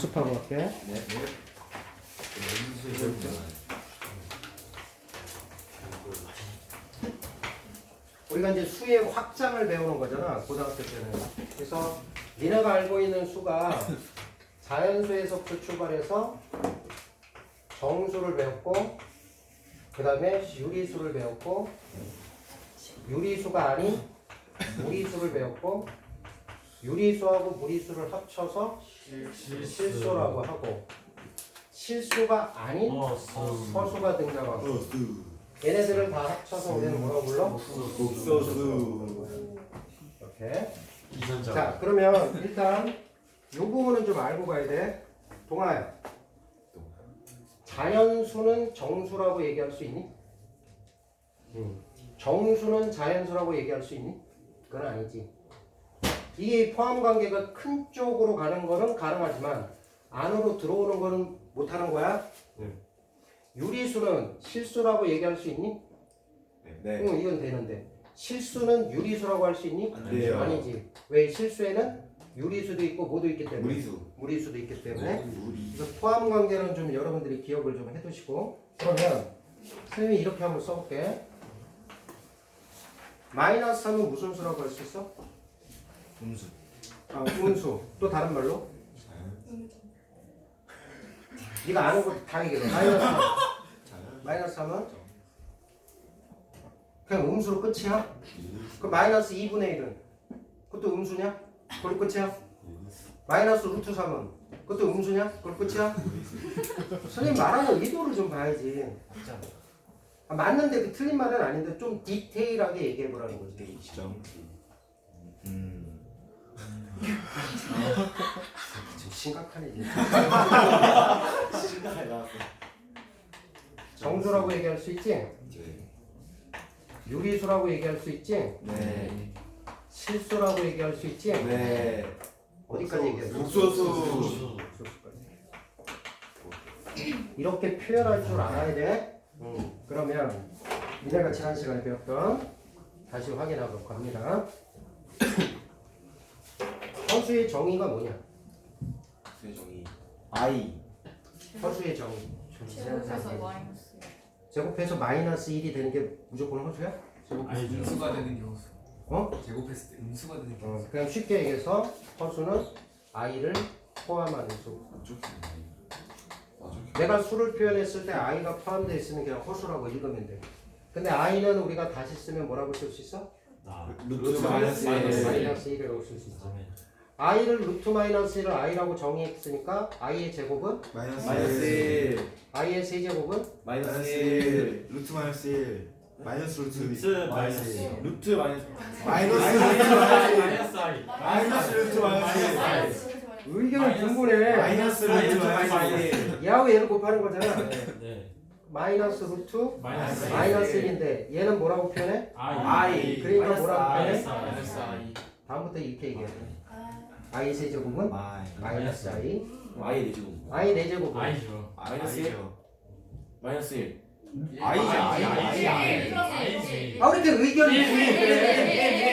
복습하고 갈게. 네. 우리가 이제 수의 확장을 배우는 거잖아, 고등학교 때는. 그래서 니네가 알고 있는 수가 자연수에서부터 출발해서 정수를 배웠고, 그 다음에 유리수를 배웠고, 유리수가 아닌 무리수를 배웠고, 유리수하고 무리수를 합쳐서 실수라고 하고, 실수가 아닌 허수가 등장하고, 얘네들을 다 합쳐서 우리는 뭐라고 불러? 복소수. 이렇게. 자, 그러면 일단 이 부분은 좀 알고 가야 돼. 동아야. 자연수는 정수라고 얘기할 수 있니? 정수는 자연수라고 얘기할 수 있니? 그건 아니지. 이게 포함 관계가 큰 쪽으로 가는 거는 가능하지만 안으로 들어오는 거는 못 하는 거야. 유리수는 실수라고 얘기할 수 있니? 네. 응, 이건 되는데. 실수는 유리수라고 할 수 있니? 안 돼요. 아니지. 왜? 실수에는 유리수도 있고 뭐도 있기 때문에. 무리수. 무리수도 있기 때문에. 무리. 그래서 포함 관계는 좀 여러분들이 기억을 좀 해두시고. 그러면 선생님이 이렇게 한번 써볼게. 마이너스 하면 무슨 수라고 할 수 있어? 음수. 아, 음수. 또 다른 말로? 네가 아는 거 다 얘기해. 마이너스 하면 그냥 음수로 끝이야? 그 마이너스 2분의 1은 그것도 음수냐? 그걸로 끝이야? 마이너스 루트 3은 그것도 음수냐? 그걸로 끝이야? 선생님 말하는 의도를 좀 봐야지. 아, 맞는데 그 틀린 말은 아닌데 좀 디테일하게 얘기해 보라는 거지. 시점. 지금 심각하네. 심각하게 나왔어. 정수라고 얘기할 수 있지? 네. 유리수라고 얘기할 수 있지? 네. 실수라고 얘기할 수 있지? 네. 어디까지 얘기해? 복소수. 이렇게 표현할 줄 알아야 돼. 그러면 니네가 지난 시간에 배웠던 다시 확인하고 갑니다. 허수의 정의가 뭐냐? 세정이. I. 허수의 정의. 제곱해서 마이너스. 제곱해서 마이너스 1이 되는 게 무조건 허수야? 아니 음수가 되는 게 허수. 어? 제곱했을 때 음수가 되는 게 허수. 그냥 쉽게 얘기해서 허수는 i를 포함하는 수. 내가 수를 표현했을 때 i가 포함되어 있으면 그냥 허수라고 읽으면 돼. 근데 i는 우리가 다시 쓰면 뭐라고 쓸 수 있어? 루트 마이너스 1. 마이너스 1이라고 쓸 수 있어. i를 루트 마이너스 1을 i라고 정의했으니까 i의 제곱은? 마이너스 1. i의 세제곱은? 마이너스 1. 루트 마이너스 1 마이너스 루트 마이너스 1. 루트 마이너스. 마이너스 마이너스 i. 마이너스 루트 마이너스 1 의견이 분분해. 마이너스 루트 마이너스 1 야후 얘를 곱하는 거잖아. 네. 마이너스 루트 마이너스 마이너스 1인데 얘는 뭐라고 표현해? I. 그러니까 뭐라고 표현해? 마이너스 i. 다음부터 이렇게 얘기해. i 세제곱은? 마이너스 i. I 내주고. i 4제곱은? i죠. 마이너스 1. 마이너스 1. I죠, i지. 아, 왜 이렇게 의견이 분분해?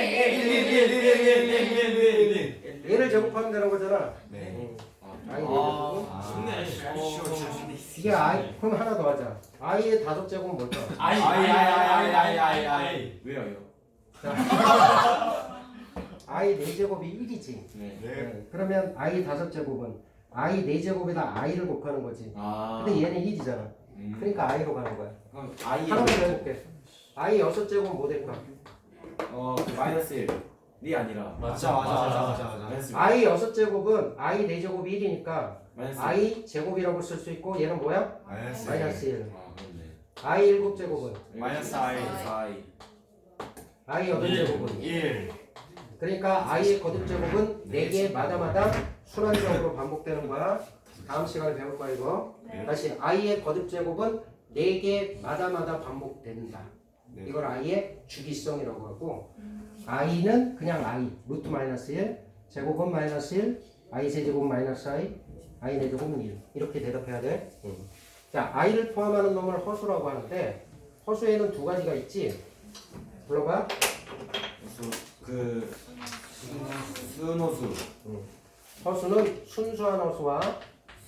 얘를 제곱하면 되는 거잖아. 네. i 4제곱은? 쉽네. 이게 i, 그럼 하나 더 하자. i의 5제곱은 뭘까? i. 왜요? i 4제곱이 1이지. 네. 그러면 i 5제곱은 i 4제곱에다 i를 곱하는 거지. 아. 근데 얘는 1이잖아. 그러니까 i로 가는 거야. 그럼 I. 하나만 더 해볼게. i 6제곱은 뭐 될까? 마이너스 1이 아니라. 맞아. 마이너스 1. i 6제곱은 i 4제곱이 1이니까 마이너스 1. i 제곱이라고 쓸 수 있고 얘는 뭐야? 마이너스 마이너스 1. 아, 그렇네. i 7제곱은 마이너스 I. I. i 8제곱은 1 그러니까 i의 거듭제곱은 4개 마다마다 순환적으로 반복되는 거야. 다음 시간에 배울 거야 이거. 다시 i의 거듭제곱은 4개 마다마다 반복된다. 네. 이걸 i의 주기성이라고 하고 i는 그냥 i 루트 마이너스 1 제곱은 마이너스 1 i 세제곱 마이너스 i i 4제곱은 1 이렇게 대답해야 돼. 자 i를 포함하는 놈을 허수라고 하는데 허수에는 두 가지가 있지. 불러봐. 순호수. 허수는 순수한 허수와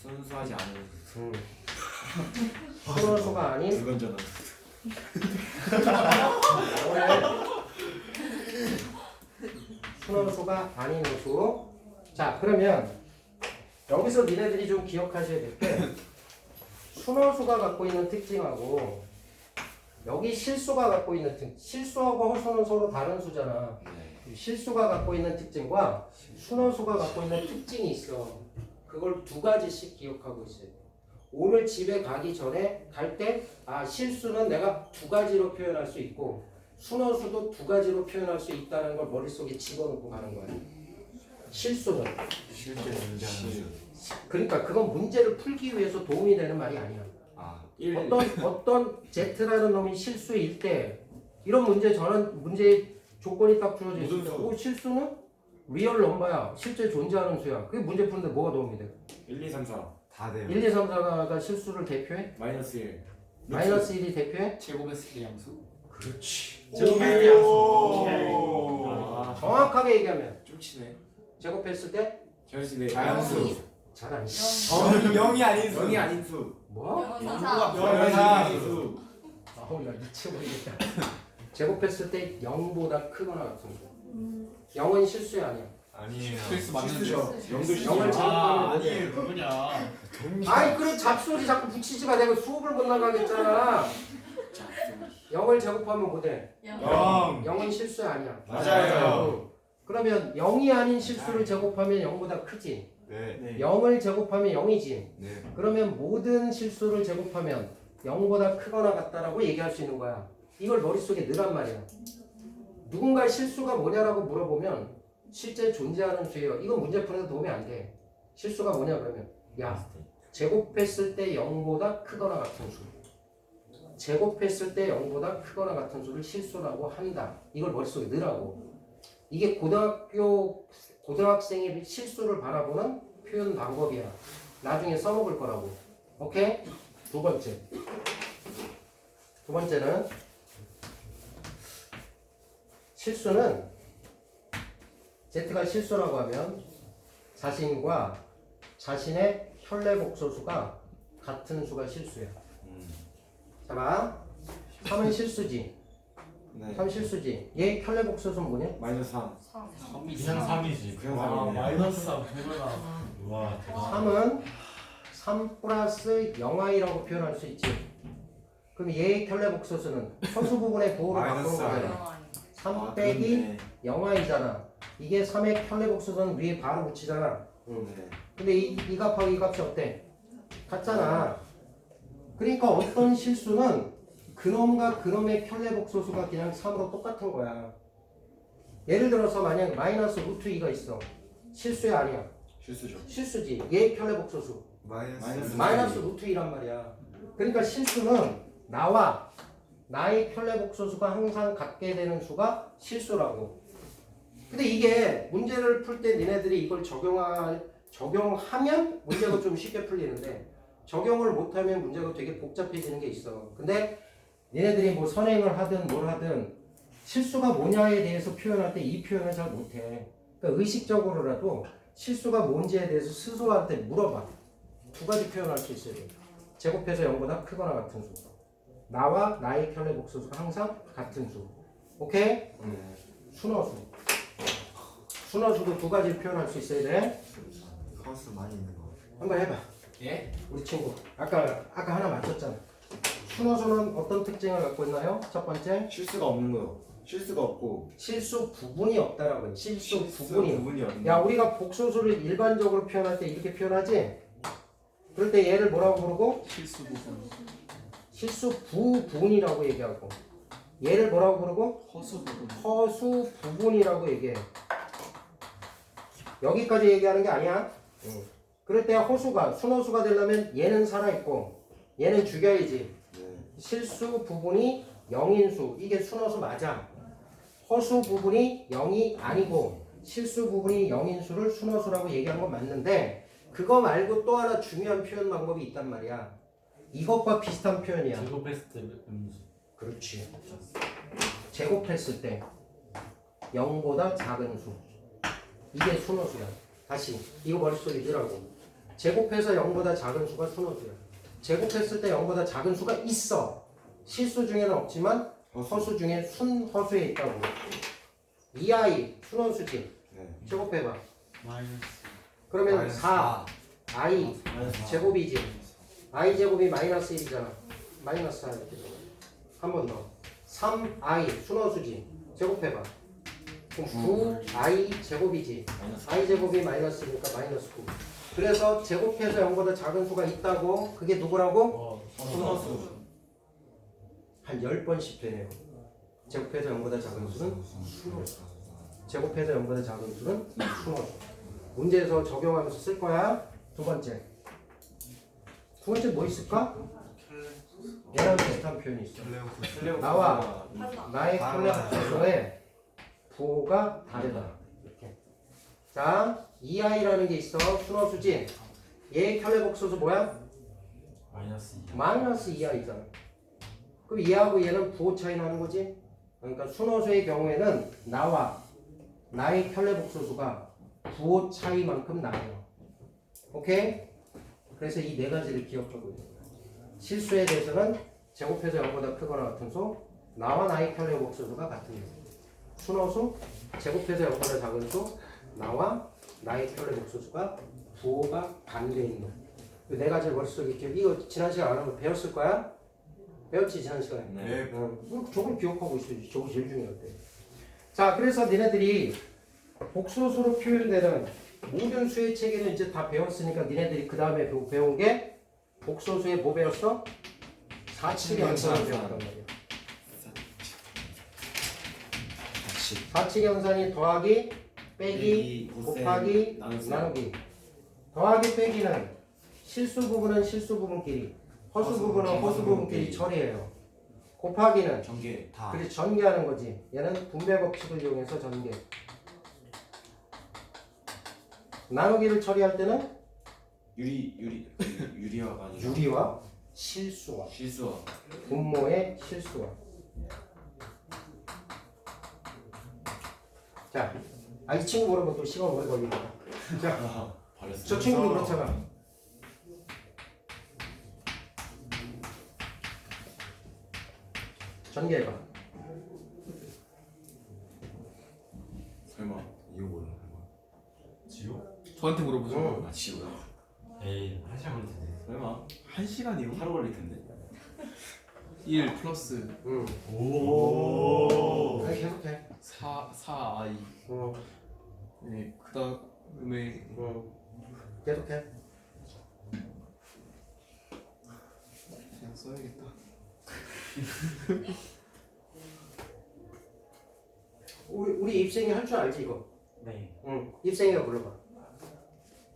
순수하지 않은 순호수가 아닌 불건전한 순호수가 아닌 호수. 자, 그러면 여기서 니네들이 좀 기억하셔야 될 게 순호수가 갖고 있는 특징하고 여기 실수가 갖고 있는 특징, 실수하고 허수는 서로 다른 수잖아. 실수가 갖고 있는 특징과 순호수가 갖고 있는 특징이 있어. 그걸 두 가지씩 기억하고 있어요. 오늘 집에 가기 전에 갈 때 실수는 내가 두 가지로 표현할 수 있고 순호수도 두 가지로 표현할 수 있다는 걸 머릿속에 집어넣고 가는 거야. 실수는 실제 존재하는 그러니까 그건 문제를 풀기 위해서 도움이 되는 말이 아니야. 아 어떤 Z라는 놈이 실수일 때 이런 문제 저는 문제 조건이 딱 주어져 있을 때 실수는 리얼 넘버야. 실제 존재하는 수야. 그게 문제 푸는데 뭐가 도움이 돼? 1, 2, 3, 4 다 돼요. 1, 2, 3, 4가 실수를 대표해? 마이너스 1 마이너스 1이 대표해? 제곱했을 때 양수. 그렇지. 제곱했을 때 양수. 아, 정확하게 얘기하면 좀 치네 제곱했을 때 결식네 자연수. 잘하네. 영이 아닌 수. 영이 아닌 수 뭐? 영사. 영이 아닌 수. 아우 나 미쳐버리겠다. 제곱했을 때 0보다 크거나 같은 수. 0은 실수야 아니야? 아니에요. 실수 맞는데. 영도 영을 실수 제곱하면 아, 돼. 아니에요. 그거냐. 아이 그런 잡소리 자꾸 붙이지 마. 내가 수업을 못 나가겠잖아. 0을 제곱하면 뭐돼? 영. 0은 실수야 아니야? 맞아요. 그러면 0이 아닌 실수를 제곱하면 0보다 크지. 네. 0을 제곱하면 0이지. 네. 그러면 모든 실수를 제곱하면 0보다 크거나 같다라고 얘기할 수 있는 거야. 이걸 머릿속에 넣으란 말이야. 누군가 실수가 뭐냐라고 물어보면 실제 존재하는 수예요. 이건 문제 푸는데 도움이 안 돼. 실수가 뭐냐 그러면 야 제곱했을 때 0보다 크거나 같은 수. 제곱했을 때 0보다 크거나 같은 수를 실수라고 한다. 이걸 머릿속에 넣으라고. 이게 고등학생의 실수를 바라보는 표현 방법이야. 나중에 써먹을 거라고. 오케이? 두 번째는 실수는 Z가 실수라고 하면 자신과 자신의 혈내 복소수가 같은 수가 실수야. 자 봐. 3은 실수지. 네. 3 실수지. 얘 혈내 복소수는 뭐냐? 마이너스 3 그냥 3이지. 그냥 와, 3이네 마이너스 3. 대박이다. 와. 3은 3 플러스 0i라고 표현할 수 있지. 그럼 얘의 혈내 복소수는 허수 부분의 보호를 바꾸는 마이너스 거잖아. 3 아, 빼기 그렇네. 0i잖아. 이게 3의 혈내 복소수는 위에 바로 붙이잖아. 네. 근데 이 값하고 이 값이 어때? 같잖아. 그러니까 어떤 실수는 그놈과 그놈의 혈내 복소수가 그냥 3으로 똑같은 거야. 예를 들어서 만약 마이너스 루트 2가 있어. 실수야 아니야? 실수죠 실수지. 얘 혈내 복소수. 마이너스. 마이너스 루트 2란 말이야. 그러니까 실수는 나와 나의 혈내 복소수가 항상 같게 되는 수가 실수라고. 근데 이게 문제를 풀 때 니네들이 이걸 적용하면 문제가 좀 쉽게 풀리는데 적용을 못하면 문제가 되게 복잡해지는 게 있어. 근데 니네들이 뭐 선행을 하든 뭘 하든 실수가 뭐냐에 대해서 표현할 때 이 표현을 잘 못해. 그러니까 의식적으로라도 실수가 뭔지에 대해서 스스로한테 물어봐. 두 가지 표현할 수 있어요. 제곱해서 0보다 크거나 같은 수. 나와 나의 혈내 복소수가 항상 같은 수. 오케이? 순어수. 순어수도 두 가지 표현할 수 있어야 돼. 커스 많이 있는 거. 한번 해봐. 예? 우리 친구. 아까 하나 맞췄잖아. 순어수는 어떤 특징을 갖고 있나요? 첫 번째, 실수가 없는 거요 실수가 없고 실수 부분이 없다라고 해. 실수 부분이. 부분이 없는 야, 우리가 복소수를 일반적으로 표현할 때 이렇게 표현하지? 그럴 때 얘를 뭐라고 부르고? 실수 부분. 실수 부분이라고 얘기하고. 얘를 뭐라고 부르고? 허수 부분. 허수 부분이라고 얘기해. 여기까지 얘기하는 게 아니야. 그럴 때 허수가 순허수가 되려면 얘는 살아있고 얘는 죽여야지. 네. 실수 부분이 0인수. 이게 순허수 맞아. 허수 부분이 0이 아니고 실수 부분이 0인수를 순허수라고 얘기하는 건 맞는데 그거 말고 또 하나 중요한 표현 방법이 있단 말이야. 이것과 비슷한 표현이야. 제곱했을 때 음수. 그렇지. 제곱했을 때 0보다 작은 수. 이게 순허수야. 다시 이거 머릿속에 넣으라고. 제곱해서 0보다 작은 수가 순호수야. 제곱했을 때 0보다 작은 수가 있어. 실수 중에는 없지만 허수 중에 순허수에 있다고. 2i 순허수지. 네. 제곱해봐. 마이너스. 그러면 4 i 제곱이지. i 제곱이 마이너스 1이잖아. 마이너스 4 이렇게 적어. 한 번 더. 3i 순허수지. 제곱해봐. 그럼 9i 제곱이지. i 제곱이 마이너스니까 마이너스 9. 그래서 제곱해서 0보다 작은 수가 있다고. 그게 누구라고? 순호수. 한 10번씩 되네요. 제곱해서 0보다 작은 수는 순호수. 제곱해서 0보다 작은 수는 순호수. 문제에서 적용하면서 쓸 거야. 두 번째 뭐 있을까? 얘랑 비슷한 표현이 있어. 나와 나의 컬렉터의 부호가 다르다. 이렇게. 자, 2i라는 게 있어. 순호수지. 얘 켤레복소수 뭐야? 마이너스 2. 마이너스 2i잖아. 그럼 얘하고 얘는 부호 차이 나는 거지. 그러니까 순호수의 경우에는 나와 나의 켤레복소수가 부호 차이만큼 나요. 오케이? 그래서 이 네 가지를 기억하고 있는 거야. 실수에 대해서는 제곱해서 0보다 크거나 같은 수, 나와 나의 켤레복소수가 같은 수. 순호수, 제곱해서 0보다 작은 수, 나와 나의 켤레복소수가 부호가 반대인 거. 이 네 가지를 머릿속에 기억. 이거 지난 시간 안 하면 배웠을 거야? 배웠지 지난 시간에? 네. 저걸 기억하고 있어야지. 저거 제일 중요할 때. 자, 그래서 니네들이 복소수로 표현되는 모든 수의 체계는 이제 다 배웠으니까 니네들이 그 다음에 배운 게 복소수에 뭐 배웠어? 사칙 연산을 배웠단 말이야. 사칙 연산이 더하기, 빼기, 곱하기, 나누기. 더하기, 빼기는 실수 부분은 실수 부분끼리, 허수 부분은 허수 부분끼리 처리해요. 곱하기는 전개. 다. 그래 전개하는 거지. 얘는 분배 법칙을 이용해서 전개. 나누기를 처리할 때는 유리화가 아니라 유리와 실수와 실수화. 분모의 실수와. 자, 이 친구 모르면 또 시간 오래 걸리거든. 자, 버렸어. 저 친구도 그렇잖아. 전개해봐. 설마 이거 몰라. 지우? 저한테 물어보죠. 아 지우야. 에이, 한 시간 걸릴 텐데. 설마 1시간이요? 하루 걸릴 텐데. 1 플러스 응. 오. 아니, 계속해. 4i. 네, 그 다음에 계속해. 그냥 써야겠다. 우리 입생이 할 줄 알지 이거? 네. 응. 입생이가 불러봐.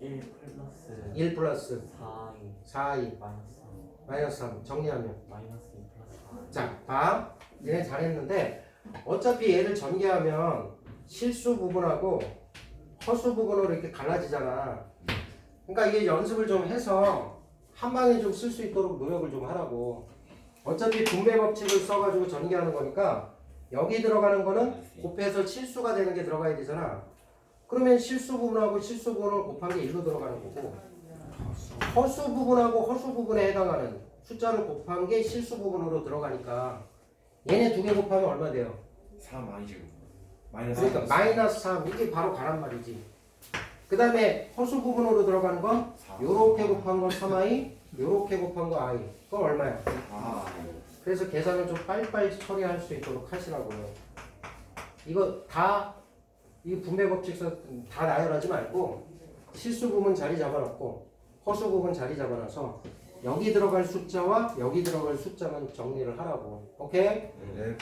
1 플러스 1 플러스 4이 4i 마이너스 마이너스 3 정리하면. 마이너스 2 플러스 4. 자, 봐. 얘네 잘했는데 어차피 얘를 전개하면 실수 부분하고 허수 부분으로 이렇게 갈라지잖아. 그러니까 이게 연습을 좀 해서 한 방에 좀 쓸 수 있도록 노력을 좀 하라고. 어차피 분배 법칙을 써가지고 전개하는 거니까 여기 들어가는 거는 곱해서 실수가 되는 게 들어가야 되잖아. 그러면 실수 부분하고 실수 부분을 곱한 게 1로 들어가는 거고, 허수 부분하고 허수 부분에 해당하는 숫자를 곱한 게 실수 부분으로 들어가니까 얘네 두 개 곱하면 얼마 돼요? 3 아니죠. 마이너스. 그러니까 마이너스 3 이게 바로 가란 말이지. 그 다음에 허수 부분으로 들어가는 건 요렇게 곱한 건 3i, 요렇게 곱한 거 i. 그건 얼마야? 아. 그래서 계산을 좀 빨리빨리 처리할 수 있도록 하시라고요. 이거 다 이 분배 법칙서 다 나열하지 말고 실수 부분 자리 잡아놓고 허수 부분 자리 잡아놔서 여기 들어갈 숫자와 여기 들어갈 숫자만 정리를 하라고. 오케이? 네.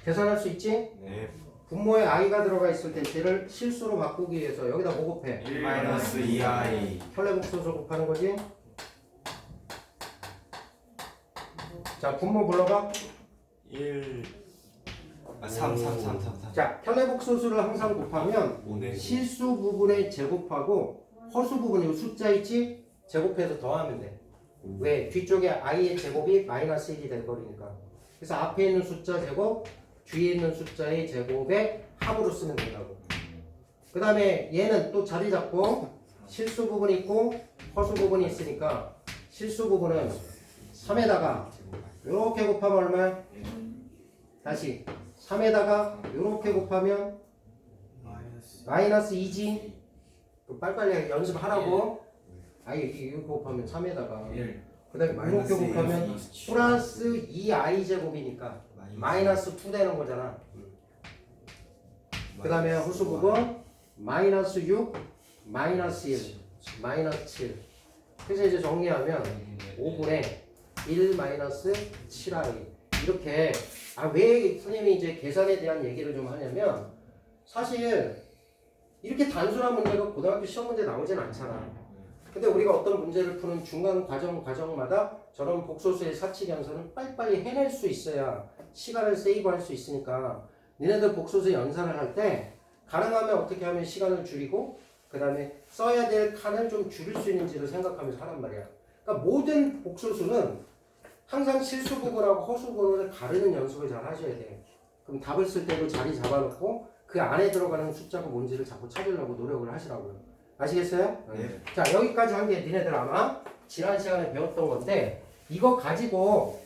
계산할 수 있지? 네. 분모에 i가 들어가 있을 때 쟤를 실수로 바꾸기 위해서 여기다 뭐 곱해? 1 마이너스 2i. 혈례복소수 곱하는 거지? 자, 분모 불러봐. 1 3. 자, 혈례복소수를 항상 곱하면 오네. 실수 부분에 제곱하고 허수 부분 이 숫자 있지? 제곱해서 더하면 돼. 왜? 뒤쪽에 i의 제곱이 마이너스 1이 돼버리니까. 그래서 앞에 있는 숫자 제곱, 뒤에 있는 숫자의 제곱의 합으로 쓰면 된다고. 그 다음에 얘는 또 자리 잡고 실수 부분이 있고 허수 부분이 있으니까 실수 부분은 3에다가 이렇게 곱하면 얼마야? 다시 3에다가 이렇게 곱하면 마이너스 2지. 빨리빨리 연습하라고. 아니 이거 곱하면 3에다가 1 그 다음에 이렇게 곱하면 플러스 2i 제곱이니까 마이너스 2 되는 거잖아. 그 다음에 호수 부분 마이너스 6 마이너스 1 마이너스 7. 그래서 이제 정리하면 5분의 1 마이너스 7i 이렇게. 왜 선생님이 이제 계산에 대한 얘기를 좀 하냐면 사실 이렇게 단순한 문제가 고등학교 시험 문제 나오진 않잖아. 근데 우리가 어떤 문제를 푸는 중간 과정마다 저런 복소수의 사칙 연산은 빨리빨리 해낼 수 있어야 시간을 세이브할 수 있으니까 니네들 복소수 연산을 할 때 가능하면 어떻게 하면 시간을 줄이고 그 다음에 써야 될 칸을 좀 줄일 수 있는지를 생각하면서 하란 말이야. 그러니까 모든 복소수는 항상 실수 부분하고 허수 부분을 가르는 연습을 잘 하셔야 돼. 그럼 답을 쓸 때도 자리 잡아놓고 그 안에 들어가는 숫자가 뭔지를 자꾸 찾으려고 노력을 하시라고요. 아시겠어요? 네. 자, 여기까지 한 게 니네들 아마 지난 시간에 배웠던 건데 이거 가지고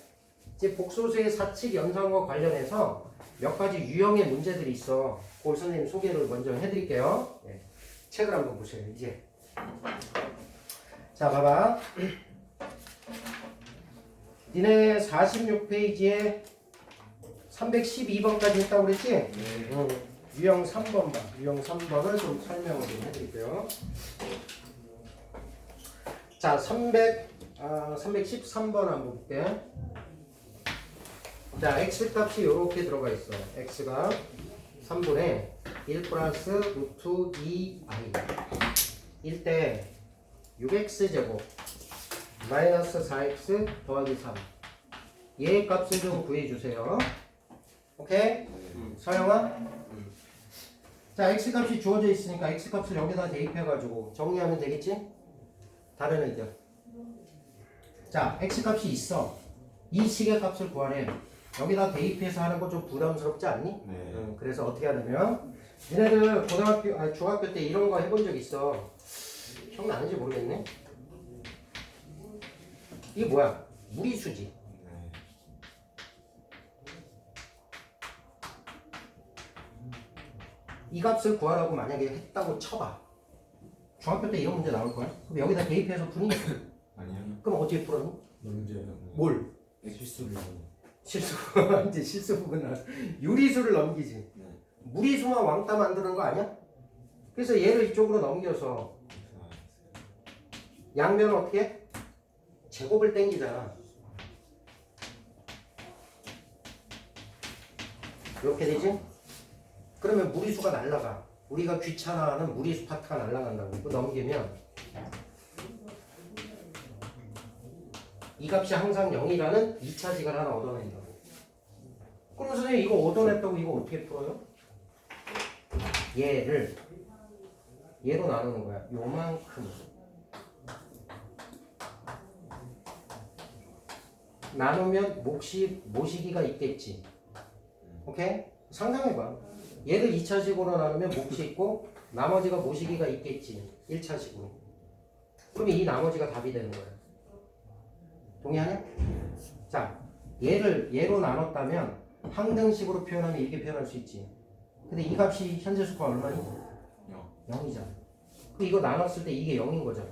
이제 복소수의 사칙 연산과 관련해서 몇 가지 유형의 문제들이 있어. 그걸 선생님 소개를 먼저 해드릴게요. 네. 책을 한번 보세요. 이제 자, 봐봐. 니네 46페이지에 312번까지 했다고 그랬지? 네. 유형 3번 봐. 유형 3번을 좀 설명을 좀 해드릴게요. 자, 313번 한번 볼게. 자, x 값이 이렇게 들어가 있어. x가 3분의 1 플러스 루트 2i 일 때 6x 제곱 마이너스 4x 더하기 3 얘의 값을 좀 구해주세요. 오케이? 서영아? 자, x값이 주어져 있으니까 x값을 여기다 대입해가지고 정리하면 되겠지? 다른 의견. 자, x값이 있어. 이 식의 값을 구하래. 여기다 대입해서 하는 거 좀 부담스럽지 않니? 네. 그래서 어떻게 하냐면 니네들 중학교 때 이런 거 해본 적 있어. 기억나는지 모르겠네. 이게 뭐야? 무리수지. 네. 이 값을 구하라고 만약에 했다고 쳐봐. 중학교 때 이런 문제 나올 거야? 그럼 여기다 대입해서 푸니? 아니요. 그럼 어떻게 풀었니? 문제. 뭘? 실수를. 실수. 이제 실수 부분은 유리수를 넘기지. 네. 무리수만 왕따 만드는 거 아니야? 그래서 얘를 이쪽으로 넘겨서 양면을 어떻게 해? 제곱을 땡기잖아. 이렇게 되지? 그러면 무리수가 날라가. 우리가 귀찮아하는 무리수 파트가 날라간다고. 이거 넘기면 이 값이 항상 0이라는 2차식을 하나 얻어낸다고. 그럼 선생님 이거 얻어냈다고 이거 어떻게 풀어요? 얘로 나누는 거야. 요만큼. 나누면 모시기가 있겠지. 오케이? 상상해봐. 얘를 2차식으로 나누면 몫이 있고 나머지가 모시기가 있겠지. 1차식으로. 그럼 이 나머지가 답이 되는 거야. 동의하냐? 자, 얘로 나눴다면 항등식으로 표현하면 이렇게 표현할 수 있지. 근데 이 값이 현재 수가 얼마니? 0이잖아. 이거 나눴을 때 이게 0인 거잖아.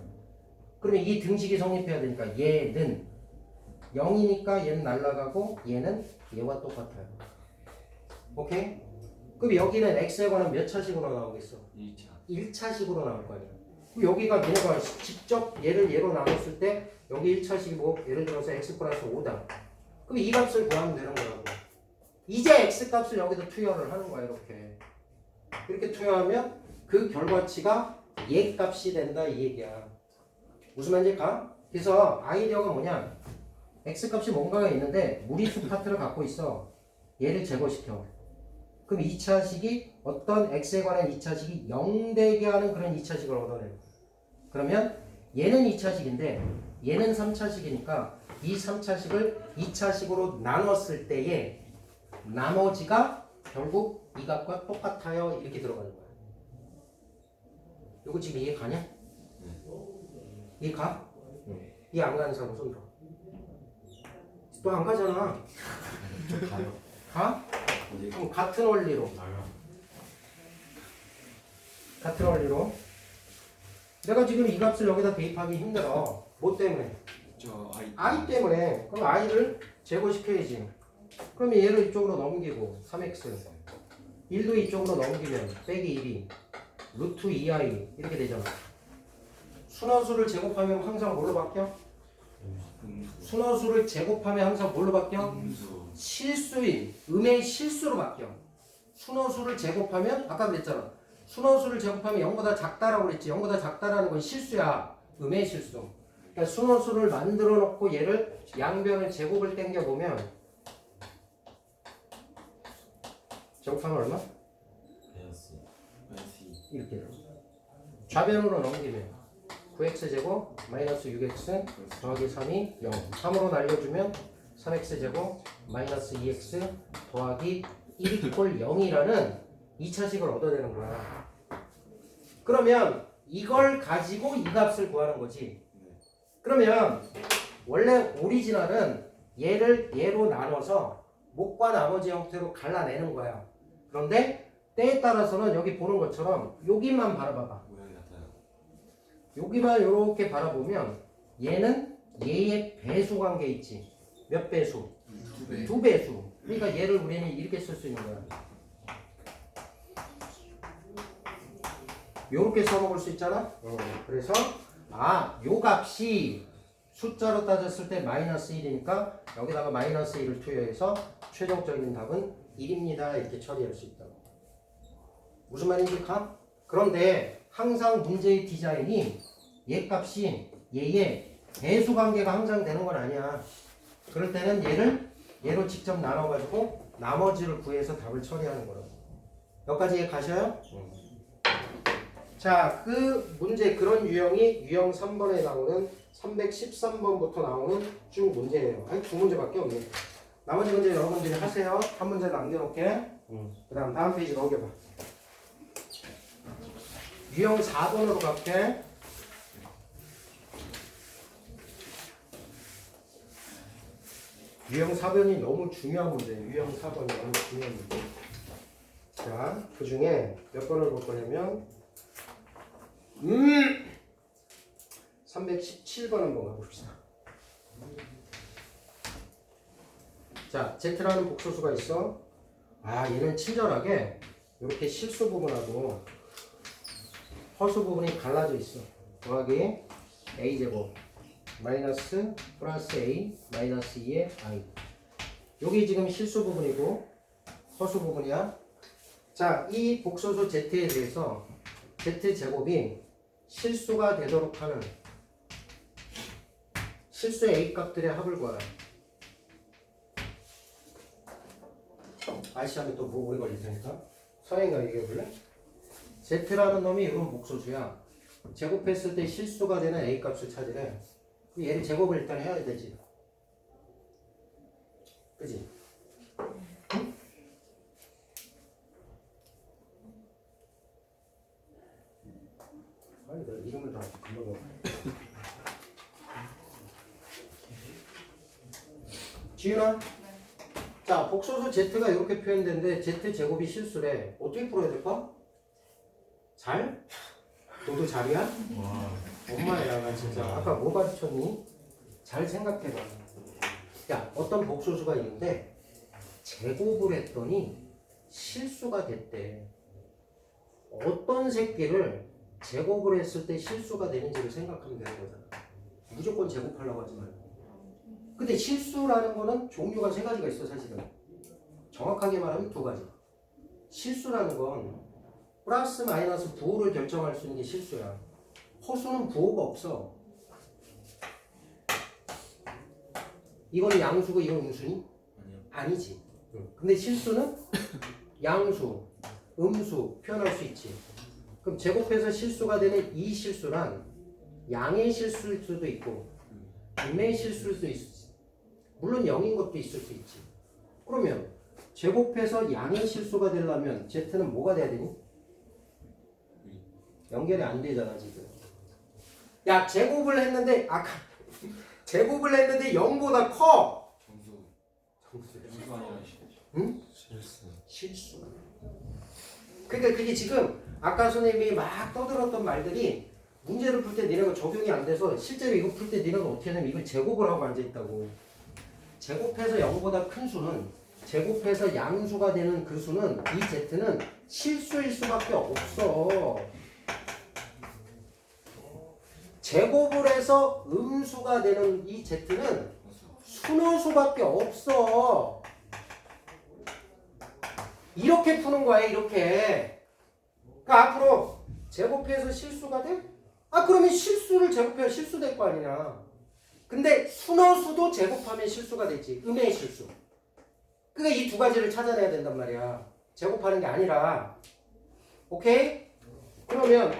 그러면 이 등식이 성립해야 되니까 얘는 0이니까 얘는 날아가고 얘는 얘와 똑같아요. 오케이? 그럼 여기는 x에 관한 몇 차식으로 나오겠어? 2차. 1차식으로 나올 거 아니야. 그럼 여기가 얘네가 직접 얘로 나눴을 때 여기 1차식이고 예를 들어서 x 플러스 5다. 그럼 이 값을 구하면 되는 거라고. 이제 x 값을 여기다 투여를 하는 거야. 이렇게 투여하면 그 결과치가 얘 값이 된다 이 얘기야. 무슨 말인지 가? 그래서 아이디어가 뭐냐? x 값이 뭔가가 있는데 무리수 파트를 갖고 있어. 얘를 제거시켜. 그럼 2차식이 어떤 x에 관한 2차식이 0 되게 하는 그런 2차식을 얻어내. 그러면 얘는 2차식인데 얘는 3차식이니까 이 3차식을 2차식으로 나눴을 때에 나머지가 결국 이 값과 똑같아요. 이렇게 들어가는 거야. 이거 지금 이해 가냐? 이해 가? 이해 안 가는 사람 손 들어. 또 안 가잖아. 좀 가요. 가? 어디? 그럼 같은 원리로. 같은 원리로. 내가 지금 이 값을 여기다 대입하기 힘들어. 뭐 때문에? 저 I i 때문에. 그럼 i를 제거시켜야지. 그러면 얘를 이쪽으로 넘기고 3x 1도 이쪽으로 넘기면 빼기 1이 루트 2i 이렇게 되잖아. 순환수를 제곱하면 항상 뭘로 바뀌어? 순환수를 제곱하면 항상 뭘로 바뀌어? 음수 실수인 음의 실수로 바뀌어. 순환수를 제곱하면 아까 그랬잖아. 순환수를 제곱하면 0보다 작다라고 그랬지. 0보다 작다라는 건 실수야. 음의 실수. 그러니까 순환수를 만들어 놓고 얘를 양변을 제곱을 당겨 보면 제곱하면 얼마? 마이너스 이렇게 돼요. 좌변으로 넘기면 9x제곱 마이너스 6x 더하기 3이 0 3으로 날려주면 3x제곱 마이너스 2x 더하기 1 이퀄 0이라는 2차식을 얻어내는 거야. 그러면 이걸 가지고 이 값을 구하는 거지. 그러면 원래 오리지널은 얘를 얘로 나눠서 목과 나머지 형태로 갈라내는 거야. 그런데 때에 따라서는 여기 보는 것처럼 여기만 바라봐봐. 모양이 같아요. 여기만 이렇게 바라보면 얘는 얘의 배수 관계 있지. 몇 배수? 2배 2배수. 그러니까 얘를 우리는 이렇게 쓸 수 있는 거야. 요렇게 써먹을 수 있잖아. 그래서 요 값이 숫자로 따졌을 때 마이너스 1이니까 여기다가 마이너스 1을 투여해서 최종적인 답은 1입니다. 이렇게 처리할 수 있다고. 무슨 말인지 가? 그런데 항상 문제의 디자인이 얘 값이 얘의 배수 관계가 항상 되는 건 아니야. 그럴 때는 얘를 얘로 직접 나눠가지고 나머지를 구해서 답을 처리하는 거라고. 여기까지 이해 가셔요? 자, 그 문제 그런 유형이 유형 3번에 나오는 313번부터 나오는 쭉 문제예요. 아니 두 문제밖에 없네. 나머지 문제 여러분들이 하세요. 한 문제 남겨놓게. 그 다음 페이지 넘겨봐. 유형 4번으로 갈게. 유형 4번이 너무 중요한 문제예요. 유형 4번이 너무 중요한 문제. 자, 그 중에 몇 번을 볼 거냐면 317번 한번 가봅시다. 자, Z라는 복소수가 있어. 얘는 친절하게 이렇게 실수 부분하고 허수 부분이 갈라져 있어. 더하기 a제곱 마이너스 플러스 a 마이너스 2의 i. 여기 지금 실수 부분이고 허수 부분이야. 자, 이 복소수 z에 대해서 z제곱이 실수가 되도록 하는 실수 a 값들의 합을 구하라. 아시하면 또 뭐 오래 걸릴 테니까 서행가 얘기해볼래? z라는 놈이 이런 복소수야. 제곱했을 때 실수가 되는 a 값을 찾으래. 얘를 제곱을 일단 해야 되지. 그지? 응? 아니 내가 이름을 다 금방 먹어. 지윤아? 자, 복소수 z가 이렇게 표현되는데 z제곱이 실수래. 어떻게 풀어야 될까? 잘? 너도 잘이야? 와. 엄마야, 나 진짜. 아까 뭐 가르쳤니? 잘 생각해봐. 야, 어떤 복소수가 있는데 제곱을 했더니 실수가 됐대. 어떤 새끼를 제곱을 했을 때 실수가 되는지를 생각하면 되는 거잖아. 무조건 제곱하려고 하지 말고. 근데 실수라는 거는 종류가 세 가지가 있어, 사실은. 정확하게 말하면 두 가지. 실수라는 건 플러스 마이너스 부호를 결정할 수 있는 게 실수야. 허수는 부호가 없어. 이거는 양수고 이건 음수니? 아니요. 아니지. 근데 실수는 양수, 음수 표현할 수 있지. 그럼 제곱해서 실수가 되는 이 실수란 양의 실수일 수도 있고 음의 실수일 수도 있지. 물론 0인 것도 있을 수 있지. 그러면 제곱해서 양의 실수가 되려면 Z는 뭐가 돼야 되니? 연결이 안 되잖아 지금. 야 제곱을 했는데 아까 제곱을 했는데 0보다 커. 점수 아니라 응? 실수. 실수. 그러니까 그게 지금 아까 선생님이 막 떠들었던 말들이 문제를 풀 때 니네가 적용이 안 돼서 실제로 이거 풀 때 니네가 어떻게 하냐면 이걸 제곱을 하고 앉아있다고. 제곱해서 0보다 큰 수는 제곱해서 양수가 되는 그 수는 이 Z는 실수일 수밖에 없어. 제곱을 해서 음수가 되는 이 Z는 순호수밖에 없어. 이렇게 푸는 거야 이렇게. 그러니까 앞으로 제곱해서 실수가 돼? 아 그러면 실수를 제곱해야 실수 될 거 아니냐. 근데 순호수도 제곱하면 실수가 되지. 음의 실수. 그러니까 이 두 가지를 찾아내야 된단 말이야. 제곱하는 게 아니라. 오케이? 그러면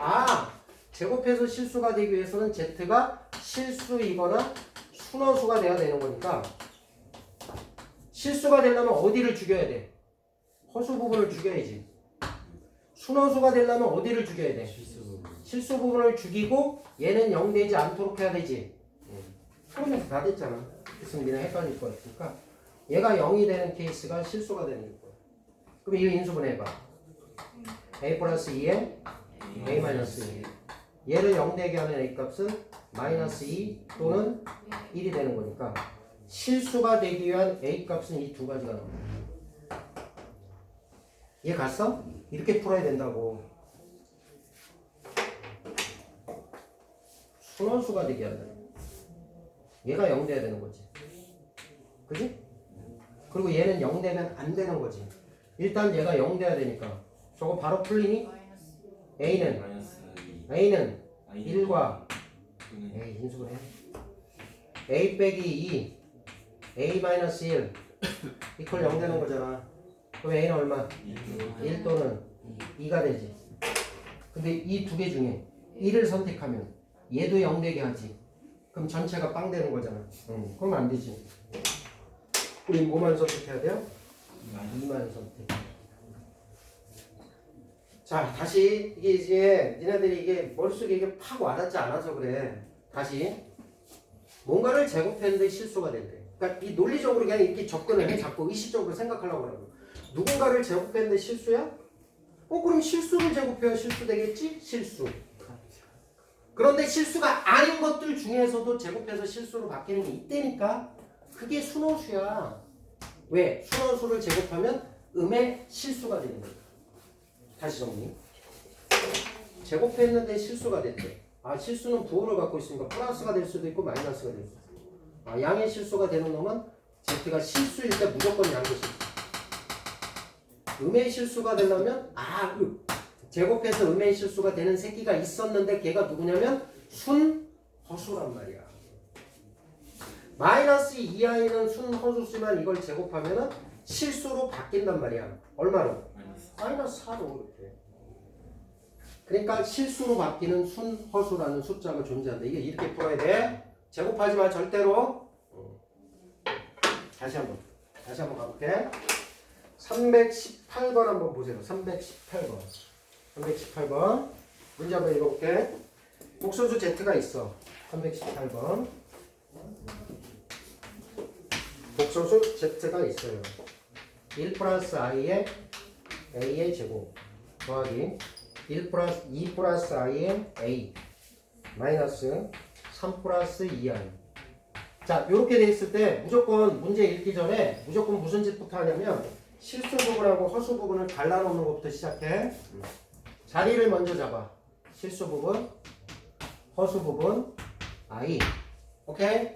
제곱해서 실수가 되기 위해서는 Z가 실수이거나 순호수가 돼야 되는 거니까 실수가 되려면 어디를 죽여야 돼? 허수 부분을 죽여야지. 순호수가 되려면 어디를 죽여야 돼? 실수 부분을 죽이고 얘는 0 되지 않도록 해야 되지. 그러면 다 됐잖아. 있으면 니네 헷갈릴 거 같으니까 얘가 0이 되는 케이스가 실수가 되는 거야. 그럼 이거 인수분해해봐. a 플러스 2에 a 마이너스 2. 얘를 0 되게 하는 a 값은 마이너스 2 또는 1이 되는 거니까 실수가 되기 위한 a 값은 이 두 가지가 나옵니다. 이해 갔어? 이렇게 풀어야 된다고. 순원수가 되게 한다. 얘가 0 돼야 되는 거지. 그지? 그리고 얘는 0 되면 안 되는 거지. 일단 얘가 0 돼야 되니까 저거 바로 풀리니? A는 마이너스 2. A는 아이. 1과 또는 A 인수분 해. A 빼기 2 A 마이너스 1 이퀄 0 되는 거잖아. 그럼 A는 얼마? 1 또는 2가 되지. 근데 이 두 개 중에 1을 선택하면 얘도 0 되게 하지. 그럼 전체가 빵 되는 거잖아. 그럼 안 되지. 우리 뭐만 선택해야 돼요? 2만 선택. 자, 다시 이게 이제 니네들이 이게 머릿속에 이게 팍 와닿지 않아서 그래. 다시 뭔가를 제곱했는데 실수가 된대. 그러니까 이 논리적으로 그냥 이렇게 접근을 해. 자꾸 의식적으로 생각하려고 하고. 누군가를 제곱했는데 실수야? 그럼 실수를 제곱해야 실수 되겠지? 실수. 그런데 실수가 아닌 것들 중에서도 제곱해서 실수로 바뀌는 게 있다니까. 그게 순호수야. 왜? 순호수를 제곱하면 음의 실수가 되는 거야. 다시 정리. 제곱했는데 실수가 됐대. 실수는 부호를 갖고 있으니까 플러스가 될 수도 있고 마이너스가 될 수도 있고. 양의 실수가 되는 놈은 Z가 실수일 때 무조건 양의 실수. 음의 실수가 되려면 제곱해서 음의 실수가 되는 새끼가 있었는데 걔가 누구냐면 순허수란 말이야. 마이너스 2i는 순허수지만 이걸 제곱하면은 실수로 바뀐단 말이야. 얼마로? 마이너스 4로 이렇게. 그러니까 실수로 바뀌는 순허수라는 숫자가 존재한다. 이게 이렇게 풀어야 돼. 제곱하지 마 절대로. 다시 한번 가볼게. 318번 한번 보세요. 318번 문제 한번 읽어볼게. 복소수 Z가 있어. 318번 복소수 Z가 있어요. 1 플러스 i의 a의 제곱 더하기 1 플러스 2 플러스 i의 a 마이너스 3 플러스 2i. 자, 요렇게 돼 있을 때 무조건 문제 읽기 전에 무조건 무슨 짓부터 하냐면 실수 부분하고 허수 부분을 갈라놓는 것부터 시작해. 자리를 먼저 잡아. 실수 부분, 허수 부분, i. 오케이?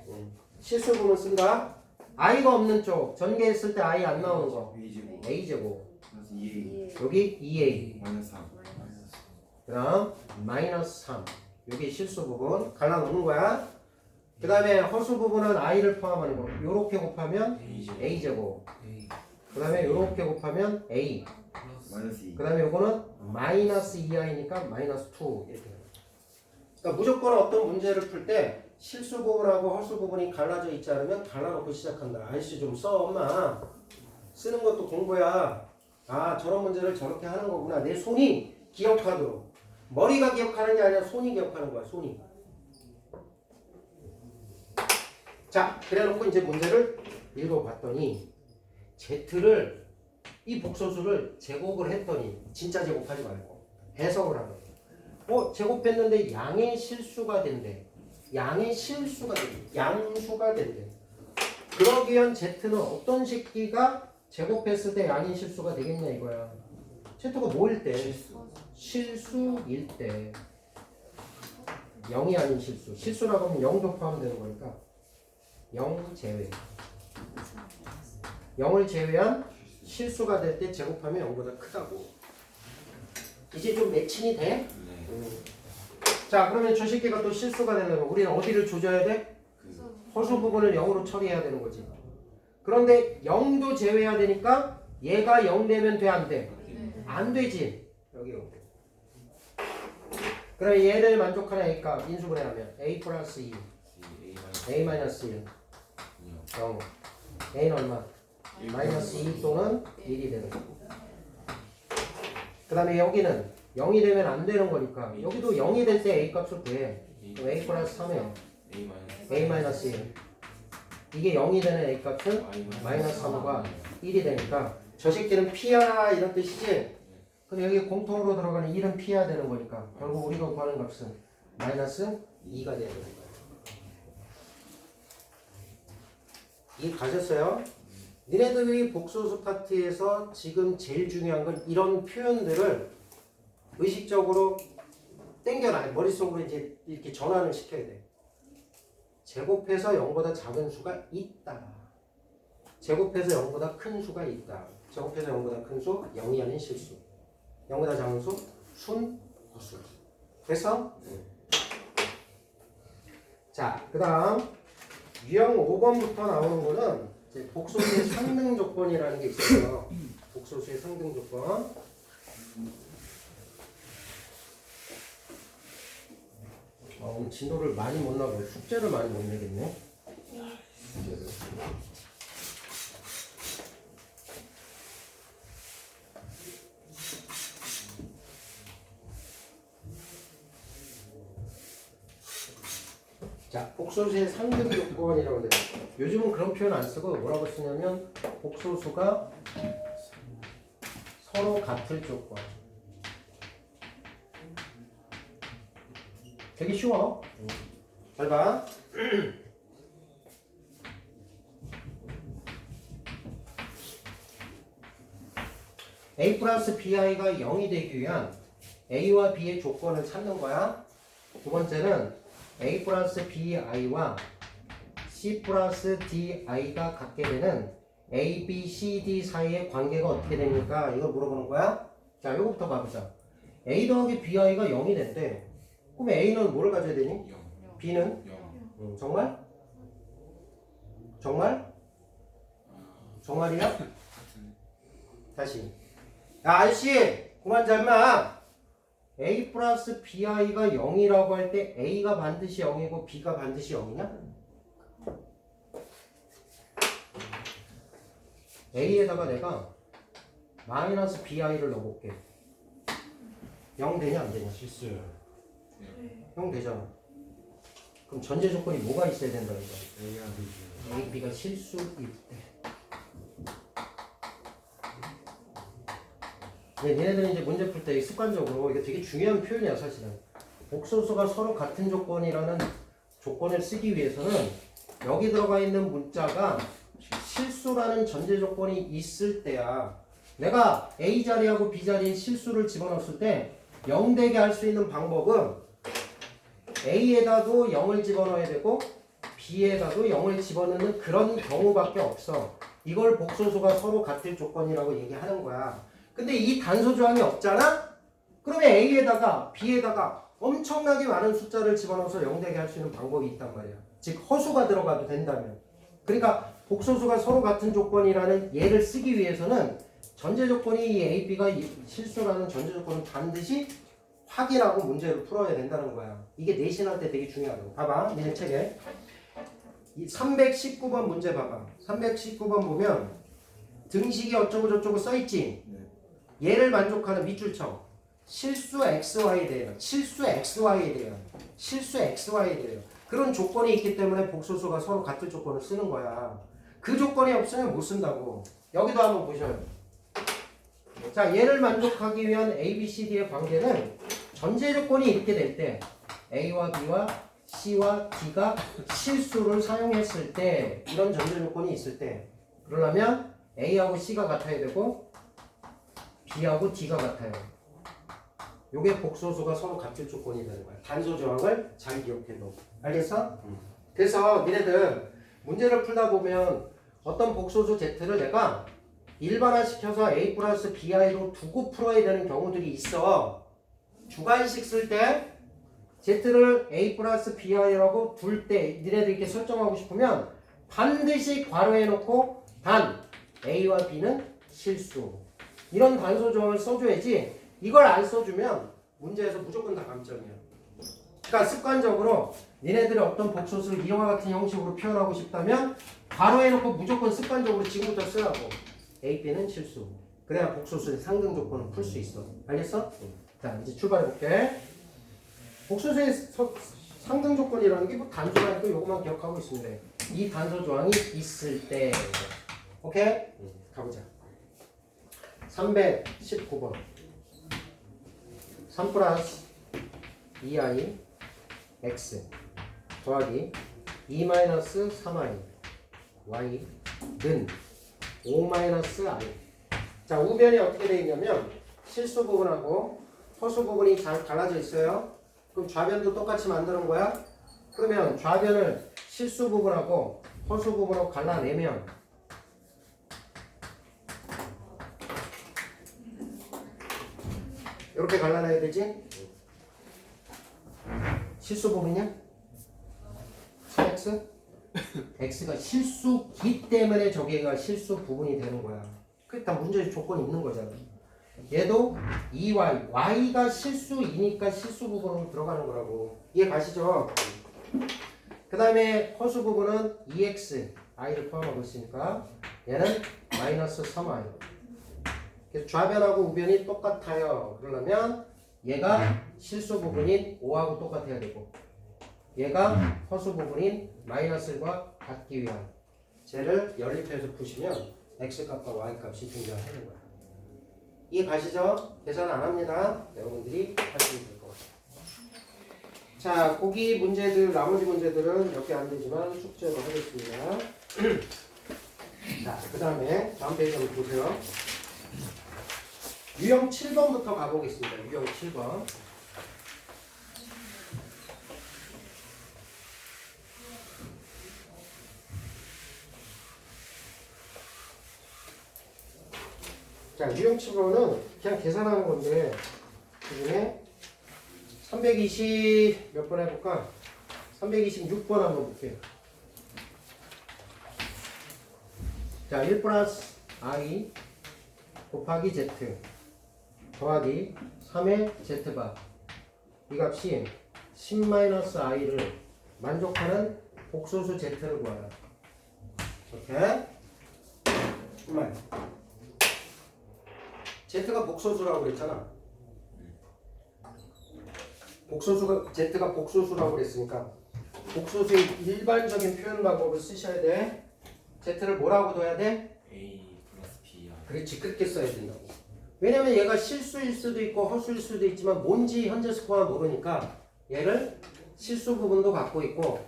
실수 부분 쓴다. i가 없는 쪽 전개했을 때 i 안 나오는 거. a제곱. 여기 2a. 마이너스 3. 그 다음 마이너스 3. 여기 실수 부분 갈라놓는 거야. 그 다음에 허수 부분은 i를 포함하는 거. 요렇게 곱하면 a제곱. 그 다음에 요렇게 곱하면 a. 마이너스 2. 그 다음에 요거는 마이너스 2i니까 마이너스 2 이렇게. 그러니까 무조건 어떤 문제를 풀 때 실수 부분하고 허수 부분이 갈라져 있지 않으면 갈라놓고 시작한다. 아저씨 좀 써 엄마. 쓰는 것도 공부야. 아, 저런 문제를 저렇게 하는 거구나. 내 손이 기억하도록. 머리가 기억하는 게 아니라 손이 기억하는 거야. 손이. 자, 그래놓고 이제 문제를 읽어봤더니 Z를 이 복소수를 제곱을 했더니 진짜 제곱하지 말고 해석을 하는 거야. 제곱했는데 양의 실수가 된대. 양의 실수가 된대. 양수가 된대. 그러기 위한 Z는 어떤 식기가 제곱했을 때 양의 실수가 되겠냐 이거야. Z가 뭐일 때? 실수일 때. 0이 아닌 실수. 실수라고 하면 0도 포함되는 거니까 0 제외. 0을 제외한 실수가 될 때 제곱하면 0보다 크다고. 이제 좀 매칭이 돼? 자, 그러면 저 새끼가 또 실수가 되려면 우리는 어디를 조져야 돼? 허수 부분을 0으로 처리해야 되는 거지. 그런데 0도 제외해야 되니까 얘가 0 되면 돼, 안 돼? 안 되지. 여기 0. 그럼 얘를 만족하는 A값 인수분해하면 A 플러스 2, A 마이너스 1, 0. A는 얼마? 마이너스 2 또는 1이 되는 거고. 그 다음에 여기는 0이 되면 안 되는 거니까 여기도 0이 될 때 A 값을 구해. 그럼 A 플러스 3에 A 마이너스 1. 이게 0이 되는 A 값은 마이너스 3과 1이 되니까 저 새끼는 P야 이런 뜻이지. 근데 여기 공통으로 들어가는 1은 P야 되는 거니까 결국 우리가 구하는 값은 마이너스 2가 되는 거야. 이 가셨어요? 니네들이 복소수 파트에서 지금 제일 중요한 건 이런 표현들을 의식적으로 땡겨놔. 머릿속으로 이제 이렇게 전환을 시켜야 돼. 제곱해서 0보다 작은 수가 있다. 제곱해서 0보다 큰 수가 있다. 제곱해서 0보다 큰 수, 0이 아닌 실수. 0보다 작은 수, 순호수. 됐어? 자, 그 다음 유형 5번부터 나오는 거는 이제 복소수의 상등 조건이라는 게 있어요. 복소수의 상등 조건. 오늘 진도를 많이 못 나가요. 숙제를 많이 못 내겠네. 자, 복소수의 상등 조건이라고 해요. 요즘은 그런 표현 안 쓰고 뭐라고 쓰냐면 복소수가 서로 같을 조건. 되게 쉬워. 잘 봐. A 플러스 BI가 0이 되기 위한 A와 B의 조건을 찾는 거야. 두 번째는 A 플러스 BI와 C 플러스 DI가 갖게 되는 A, B, C, D 사이의 관계가 어떻게 됩니까? 이걸 물어보는 거야. 자, 이거부터 봐보자. A 더하기 BI가 0이 된대. 그럼 A는 뭐를 가져야 되니? B는? 정말? 정말? 정말이야? 다시. 야, 아저씨! 그만 잡마! A 플러스 BI가 0이라고 할 때 A가 반드시 0이고 B가 반드시 0이냐? A에다가 내가 마이너스 BI를 넣어볼게. 0 되냐 안 되냐? 실수요. 0 되잖아. 그럼 전제 조건이 뭐가 있어야 된다 이거? A가 B죠. A, B가 실수일 때. 네, 얘네들은 이제 문제 풀 때 습관적으로 이게 되게 중요한 표현이야 사실은. 복소수가 서로 같은 조건이라는 조건을 쓰기 위해서는 여기 들어가 있는 문자가 실수라는 전제 조건이 있을 때야. 내가 A 자리하고 B 자리에 실수를 집어넣었을 때 0 되게 할 수 있는 방법은 A에다도 0을 집어넣어야 되고 B에다도 0을 집어넣는 그런 경우밖에 없어. 이걸 복소수가 서로 같을 조건이라고 얘기하는 거야. 근데 이 단서 조항이 없잖아? 그러면 A에다가 B에다가 엄청나게 많은 숫자를 집어넣어서 0 되게 할 수 있는 방법이 있단 말이야. 즉 허수가 들어가도 된다면. 그러니까 복소수가 서로 같은 조건이라는 예를 쓰기 위해서는 전제 조건이 이 A, B가 실수라는 전제 조건은 반드시 확인하고 문제를 풀어야 된다는 거야. 이게 내신할 때 되게 중요하다고. 봐봐. 니네 책에. 이 319번 문제 봐봐. 319번 보면 등식이 어쩌고 저쩌고 써있지? 네. 얘를 만족하는 밑줄쳐. 실수 XY에 대해요. 실수 XY에 대해요. 실수 XY에 대해요. 그런 조건이 있기 때문에 복소수가 서로 같은 조건을 쓰는 거야. 그 조건이 없으면 못 쓴다고. 여기도 한번 보셔요. 자, 얘를 만족하기 위한 A, B, C, D의 관계는 전제 조건이 있게 될 때 A와 B와 C와 D가 실수를 사용했을 때 이런 전제 조건이 있을 때 그러려면 A하고 C가 같아야 되고 B하고 D가 같아요. 요게 복소수가 서로 같은 조건이 되는 거야. 단소 조항을 잘 기억해 놓고. 알겠어? 그래서 니네들 문제를 풀다 보면 어떤 복소수 Z를 내가 일반화시켜서 A 플러스 BI로 두고 풀어야 되는 경우들이 있어. 주관식 쓸 때 Z를 A 플러스 BI라고 둘 때 니네들 이렇게 설정하고 싶으면 반드시 괄호해 놓고 단 A와 B는 실수. 이런 단소 조항을 써줘야지 이걸 안 써주면 문제에서 무조건 다 감점이야. 그러니까 습관적으로 니네들이 어떤 복소수를 이와 같은 형식으로 표현하고 싶다면 괄호해 놓고 무조건 습관적으로 지금부터 쓰라고. A, B는 실수. 그래야 복소수의 상등 조건을 풀 수 있어. 알겠어? 자, 이제 출발해볼게. 복소수의 상등 조건이라는 게 뭐 단조가 있고 요것만 기억하고 있으면 돼. 이 단서 조항이 있을 때. 오케이? 가보자. 319번. 3 플러스 2i x 더하기 2 마이너스 3i y는 5 마이너스 i. 자, 우변이 어떻게 되어 있냐면 실수 부분하고 허수 부분이 잘 갈라져 있어요. 그럼 좌변도 똑같이 만드는 거야. 그러면 좌변을 실수 부분하고 허수 부분하고 갈라내면 이렇게 갈라내야 되지? 실수 부분이냐? 3x? x가 실수기 때문에 저기가 실수 부분이 되는 거야. 그러니까 문제의 조건이 있는 거잖아. 얘도 2y, y가 실수이니까 실수 부분으로 들어가는 거라고. 이해 가시죠? 그 다음에 허수 부분은 2x, i를 포함하고 있으니까 얘는 마이너스 3y. 그래서 좌변하고 우변이 똑같아요. 그러려면 얘가 실수 부분인 5하고 똑같아야 되고 얘가 허수 부분인 마이너스 1과 같기 위한 쟤를 연립해서 푸시면 x값과 y값이 등장하는 거야. 이해 가시죠? 계산 안 합니다. 여러분들이 하시면 될 것 같아요. 자, 거기 문제들, 나머지 문제들은 몇 개 안 되지만 숙제로 하겠습니다. 자, 그 다음에 다음 페이지 한번 보세요. 유형 7번부터 가보겠습니다. 유형 7번. 자, 유형 7번은 그냥 계산하는 건데 그 중에 320 몇 번 해볼까? 326번 한번 볼게요. 자, 1 플러스 i 곱하기 z 더하기 3의 z바 이 값이 10-i를 만족하는 복소수 z를 구하라. 오케이? 정말 z가 복소수라고 그랬잖아. 복소수가 z가 복소수라고 그랬으니까 복소수의 일반적인 표현 방법을 쓰셔야 돼. z를 뭐라고 둬야 돼? A 플러스 B 그렇지, 그렇게 써야 된다고. 왜냐면 얘가 실수일 수도 있고 허수일 수도 있지만 뭔지 현재 스코어가 모르니까 얘를 실수 부분도 갖고 있고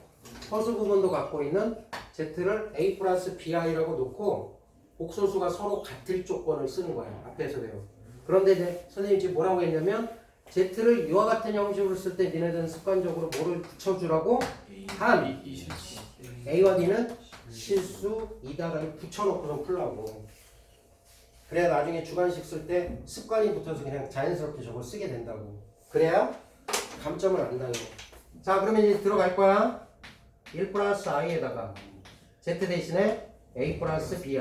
허수 부분도 갖고 있는 z를 a 플러스 bi라고 놓고 복소수가 서로 같을 조건을 쓰는 거야. 앞에서 배워. 그런데 이제 선생님이 지금 뭐라고 했냐면 z를 이와 같은 형식으로 쓸 때 니네들은 습관적으로 뭐를 붙여주라고? 단 a와 b는 실수이다라고 붙여놓고서 풀라고. 그래야 나중에 주관식 쓸 때 습관이 붙어서 그냥 자연스럽게 저걸 쓰게 된다고. 그래야 감점을 안다고. 자, 그러면 이제 들어갈 거야. 1 플러스 i에다가 z 대신에 a 플러스 bi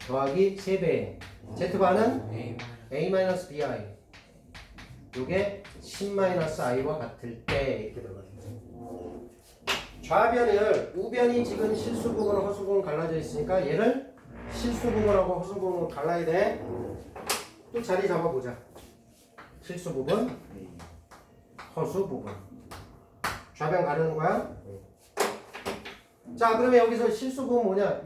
더하기 3배 z바는 a 마이너스 bi 요게 10-i와 같을 때 이렇게 들어가요. 좌변을 우변이 지금 실수 부분 허수 부분 갈라져 있으니까 얘를 실수 부분하고 허수 부분 갈라야 돼. 또 자리 잡아보자. 실수 부분, 허수 부분. 좌변 가르는 거야. 자, 그러면 여기서 실수 부분 뭐냐?